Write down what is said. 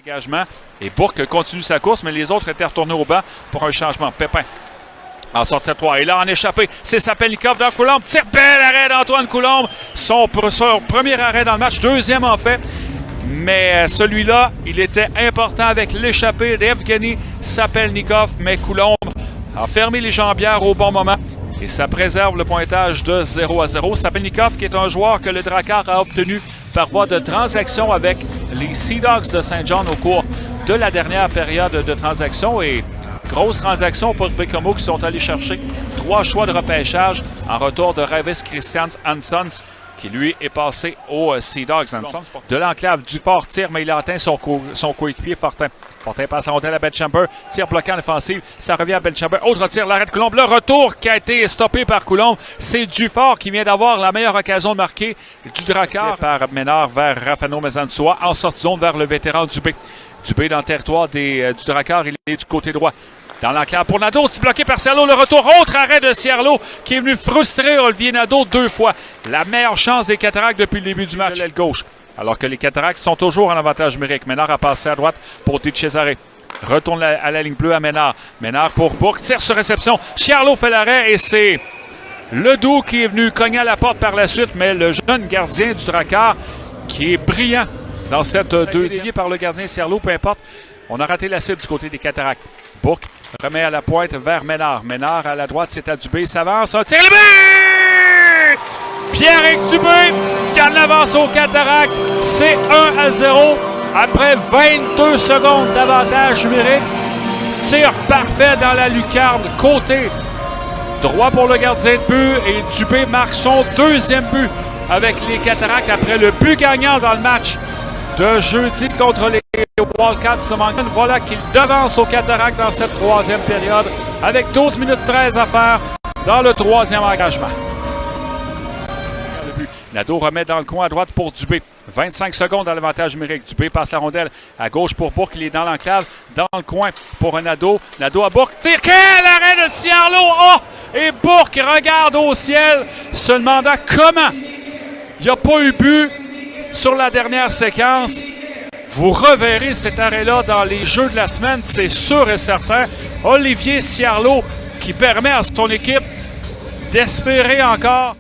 Dégagement. Et Bourque continue sa course, mais les autres étaient retournés au banc pour un changement. Pépin en sortie à 3. Et là, en échappé, c'est Sapelnikov dans Coulombe. Tire, bel arrêt d'Antoine Coulombe. Son premier arrêt dans le match, deuxième en fait. Mais celui-là, il était important avec l'échappée d'Evgeny Sapelnikov. Mais Coulombe a fermé les jambières au bon moment. Et ça préserve le pointage de 0-0. Sapelnikov, qui est un joueur que le Drakkar a obtenu par voie de transaction avec les Sea Dogs de Saint John au cours de la dernière période de transaction. Et grosse transaction pour Bécomo qui sont allés chercher 3 choix de repêchage en retour de Ravis Christians Hansons, qui lui est passé aux Sea Dogs. De l'enclave, Dufort tire, mais il a atteint son coéquipier Fortin. Fortin passe à rondelle à Belchamber, tir bloquant l'offensive, ça revient à Belchamber. Autre tir, l'arrêt de Coulombe. Le retour qui a été stoppé par Coulombe, c'est Dufort qui vient d'avoir la meilleure occasion de marquer du Drakkar par Ménard vers Rafano Mezansoa, en sortie zone vers le vétéran Dubé. Dubé dans le territoire du Drakkar, il est du côté droit. Dans l'enclave pour Nadeau, bloqué par Cierlo. Le retour, autre arrêt de Cierlo qui est venu frustrer Olivier Nadeau 2 fois. La meilleure chance des Cataractes depuis le début du match. L'aile gauche. Alors que les Cataractes sont toujours en avantage numérique. Ménard a passé à droite pour Di Cesare. Retourne à la ligne bleue à Ménard. Ménard pour Bourque. Tire sur réception. Cierlo fait l'arrêt et c'est Ledoux qui est venu cogner à la porte par la suite. Mais le jeune gardien du Drakkar qui est brillant dans cette deuxième par le gardien Cierlo, peu importe. On a raté la cible du côté des Cataractes. Bourque remet à la pointe vers Ménard. Ménard à la droite, c'est à Dubé. S'avance. Un tir, le but! Pierre-Éric Dubé qui en avance aux Cataractes. C'est 1-0 après 22 secondes d'avantage numérique. Tir parfait dans la lucarne. Côté droit pour le gardien de but. Et Dubé marque son deuxième but avec les Cataractes après le but gagnant dans le match de jeudi contre les Wildcats de Moncton. Voilà qu'il devance aux Cataractes dans cette troisième période avec 12 minutes 13 à faire dans le troisième engagement. Nadeau remet dans le coin à droite pour Dubé. 25 secondes à l'avantage numérique. Dubé passe la rondelle à gauche pour Bourque. Il est dans l'enclave, dans le coin pour un Nadeau. Nadeau à Bourque. Tire, quel arrêt de Cierlo! Oh! Et Bourque regarde au ciel, se demandant comment il n'y a pas eu but sur la dernière séquence. Vous reverrez cet arrêt-là dans les jeux de la semaine, c'est sûr et certain. Olivier Cierlo qui permet à son équipe d'espérer encore.